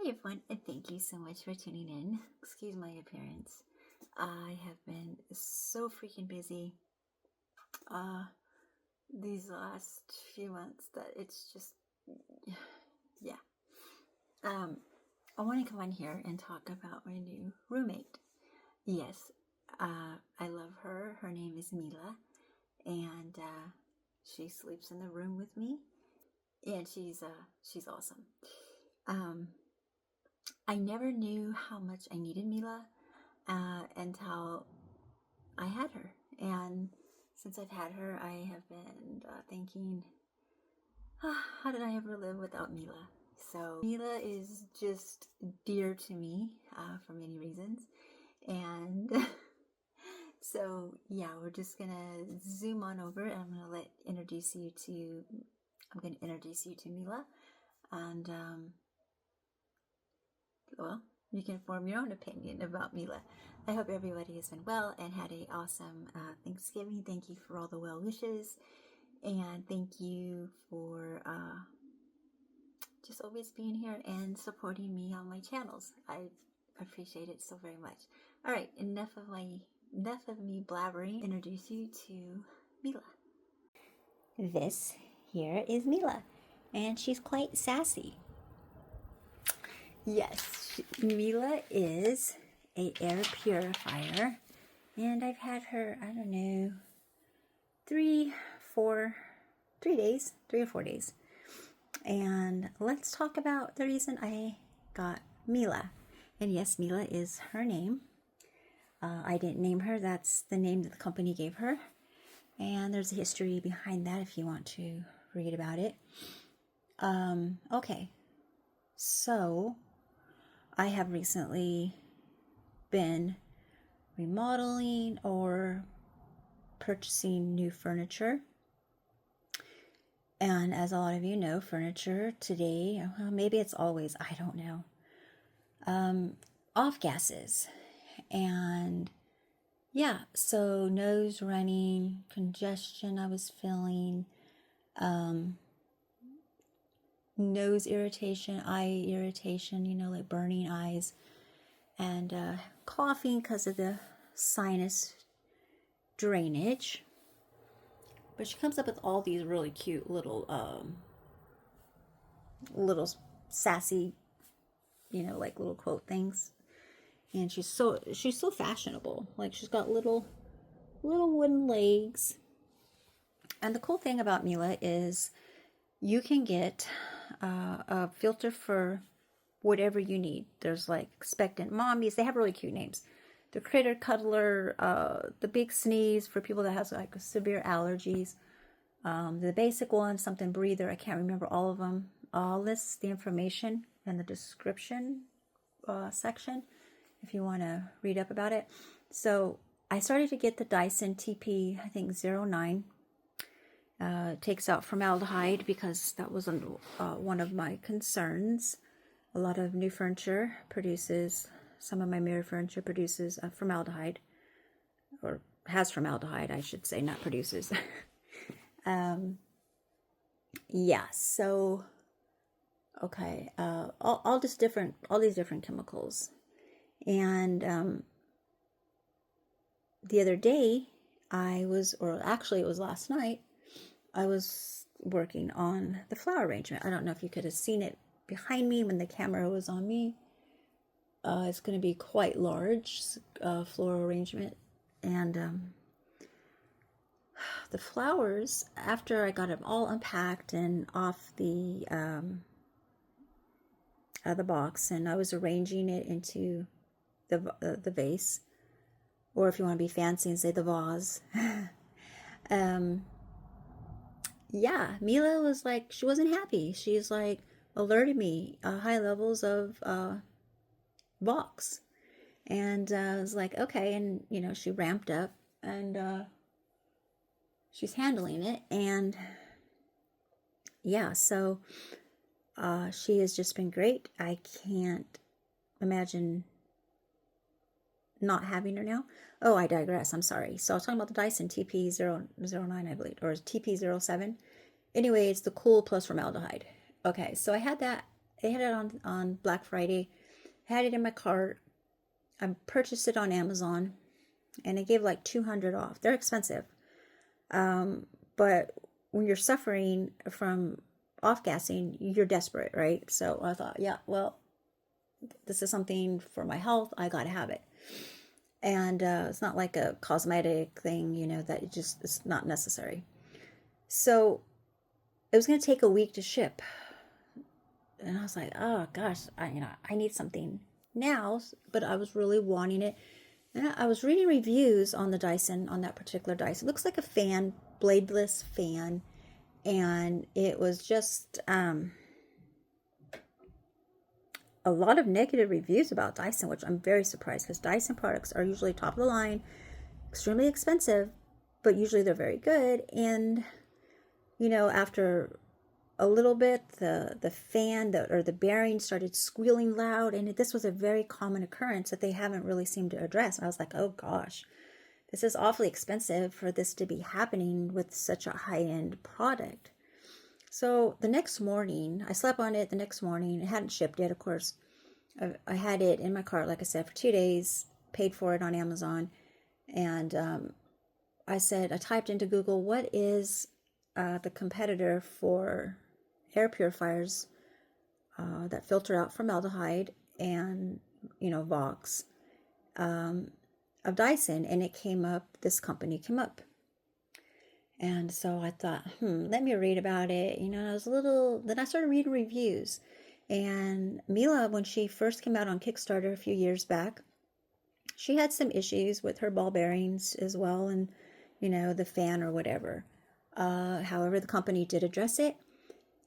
Hey everyone, and thank you so much for tuning in. Excuse my appearance. I have been so freaking busy uh these last few months that it's just yeah. Um I want to come on here and talk about my new roommate. Yes, I love her. Her name is Mila, and she sleeps in the room with me, and she's awesome. Um I never knew how much I needed Mila until I had her. And since I've had her, I have been thinking, how did I ever live without Mila? So, Mila is just dear to me for many reasons. And so, yeah, we're just going to zoom on over and I'm going to introduce you to Mila. And, well, you can form your own opinion about Mila. I hope everybody has been well and had an awesome Thanksgiving. Thank you for all the well wishes, and thank you for just always being here and supporting me on my channels. I appreciate it so very much. All right, enough of me blabbering. Introduce you to Mila. This here is Mila, and she's quite sassy. Yes, Mila is a air purifier, and I've had her, I don't know, 3 or 4 days. And let's talk about the reason I got Mila. And yes, Mila is her name. I didn't name her. That's the name that the company gave her. And there's a history behind that if you want to read about it. Okay. So I have recently been remodeling or purchasing new furniture. And as a lot of you know, furniture today, well, maybe it's always, I don't know, off gases. And yeah, so nose running, congestion I was feeling, nose irritation, eye irritation, like burning eyes, and coughing because of the sinus drainage. But she comes up with all these really cute little sassy, like little quote things. And she's so fashionable. Like she's got little wooden legs. And the cool thing about Mila is you can get a filter for whatever you need. There's like expectant mommies. They have really cute names. The critter cuddler, the big sneeze for people that has like severe allergies. The basic one, something breather. I can't remember all of them. I'll list the information in the description section if you want to read up about it. So I started to get the Dyson TP, I think 09. Takes out formaldehyde because that was one of my concerns. A lot of new furniture some of my mirror furniture produces formaldehyde, or has formaldehyde, I should say, not produces. Yeah, so, okay, all these different chemicals. And the other day, it was last night, I was working on the flower arrangement. I don't know if you could have seen it behind me when the camera was on me. It's going to be quite large, floral arrangement. And the flowers, after I got them all unpacked and off the box, and I was arranging it into the vase, or if you want to be fancy and say the vase. Yeah, Mila was like, she wasn't happy. She's like alerted me high levels of Vox. And I was like, okay. And, she ramped up and she's handling it. And yeah, so she has just been great. I can't imagine not having her now. Oh, I digress. I'm sorry. So I was talking about the Dyson TP009, I believe, or TP07. Anyway, it's the cool plus formaldehyde. Okay, so I had that they had it on Black Friday. I had it in my cart. I purchased it on Amazon, and it gave like 200 off. They're expensive. But when you're suffering from off-gassing, you're desperate, right? So I thought, yeah, well, this is something for my health. I got to have it. And it's not like a cosmetic thing, that it's not necessary. So it was going to take a week to ship. And I was like, oh gosh, I need something now, but I was really wanting it. And I was reading reviews on the Dyson, on that particular Dyson. It looks like a fan, bladeless fan. And it was just a lot of negative reviews about Dyson, which I'm very surprised, because Dyson products are usually top of the line, extremely expensive, but usually they're very good. And, after a little bit, the fan or the bearing started squealing loud, and this was a very common occurrence that they haven't really seemed to address. And I was like, oh gosh, this is awfully expensive for this to be happening with such a high-end product. So the next morning, I slept on it. The next morning, it hadn't shipped yet, of course. I had it in my cart, like I said, for 2 days, paid for it on Amazon. And I typed into Google, what is the competitor for air purifiers that filter out formaldehyde and, Vox of Dyson? And it came up, this company came up. And so I thought, let me read about it. Then I started reading reviews. And Mila, when she first came out on Kickstarter a few years back, she had some issues with her ball bearings as well, and, the fan or whatever. However, the company did address it.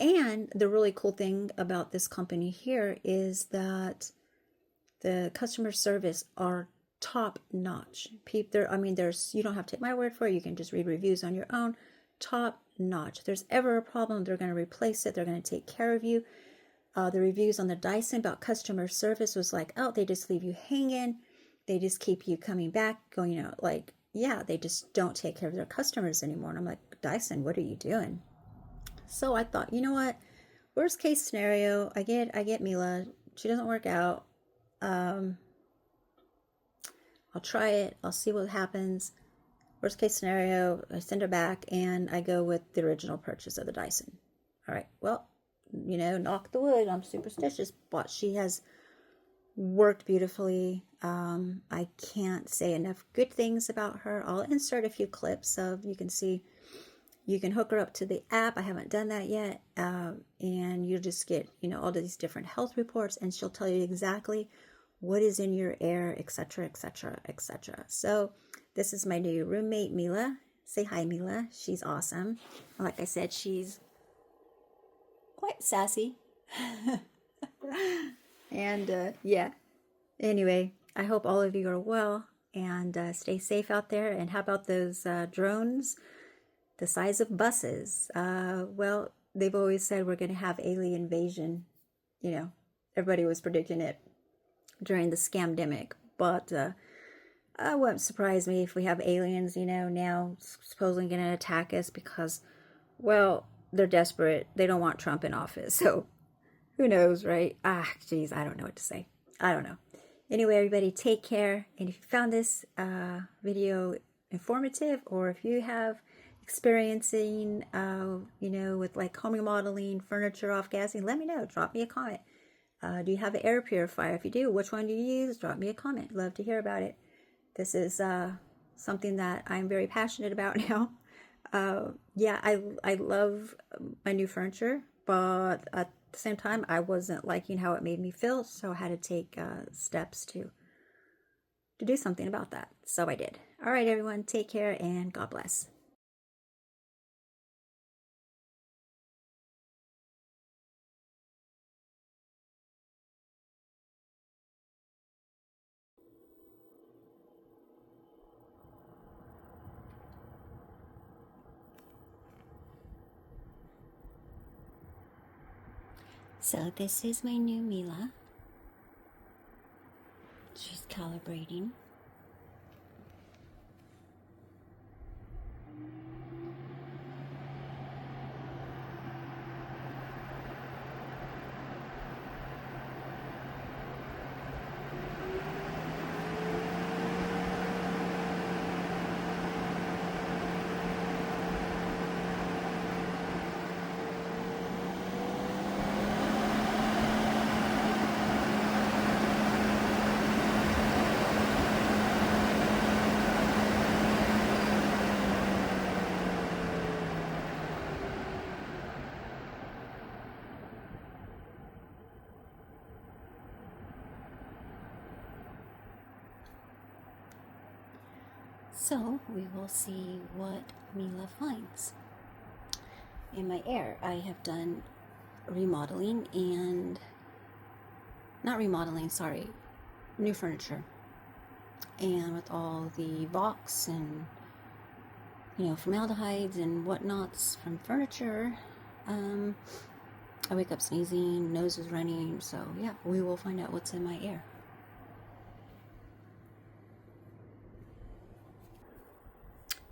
And the really cool thing about this company here is that the customer service are top notch. You don't have to take my word for it. You can just read reviews on your own. Top notch. If there's ever a problem, they're going to replace it. They're going to take care of you. The reviews on the Dyson about customer service was like, oh, they just leave you hanging. They just keep you coming back, going, they just don't take care of their customers anymore. And I'm like, Dyson, what are you doing? So I thought, you know what? Worst case scenario, I get Mila. She doesn't work out. I'll try it. I'll see what happens. Worst case scenario, I send her back and I go with the original purchase of the Dyson. All right. Well, knock the wood. I'm superstitious, but she has worked beautifully. I can't say enough good things about her. I'll insert a few clips of, you can see, you can hook her up to the app. I haven't done that yet. And you just get, all of these different health reports, and she'll tell you exactly what is in your air, etc., etc., etc. So this is my new roommate, Mila. Say hi, Mila. She's awesome. Like I said, she's quite sassy. And yeah. Anyway, I hope all of you are well and stay safe out there. And how about those drones the size of buses? Well, they've always said we're going to have alien invasion. Everybody was predicting it during the scamdemic, but it wouldn't surprise me if we have aliens, now supposedly going to attack us because, well, they're desperate. They don't want Trump in office. So who knows, right? Geez, I don't know what to say. I don't know. Anyway, everybody, take care. And if you found this video informative, or if you have experiencing, with like home remodeling, furniture off-gassing, let me know. Drop me a comment. Do you have an air purifier? If you do, which one do you use? Drop me a comment. Love to hear about it. This is something that I'm very passionate about now. I love my new furniture, but at the same time, I wasn't liking how it made me feel, so I had to take steps to do something about that. So I did. All right, everyone, take care and God bless. So this is my new Mila. She's calibrating. So we will see what Mila finds. In my air, I have done remodeling and, not remodeling, sorry, new furniture. And with all the Vox and, formaldehydes and whatnots from furniture, I wake up sneezing, nose is running, so yeah, we will find out what's in my air.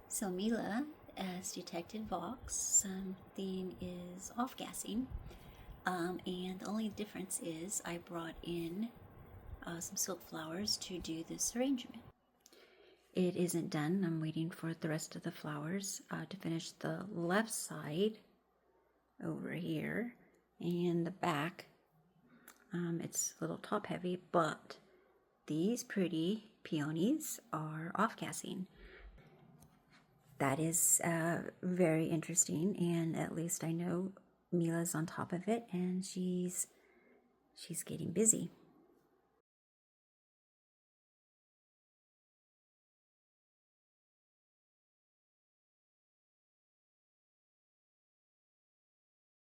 So Mila has detected Vox. Something is off-gassing, and the only difference is I brought in some silk flowers to do this arrangement. It isn't done. I'm waiting for the rest of the flowers to finish the left side over here, and the back. It's a little top heavy, but these pretty peonies are off-gassing. That is very interesting, and at least I know Mila's on top of it, and she's getting busy.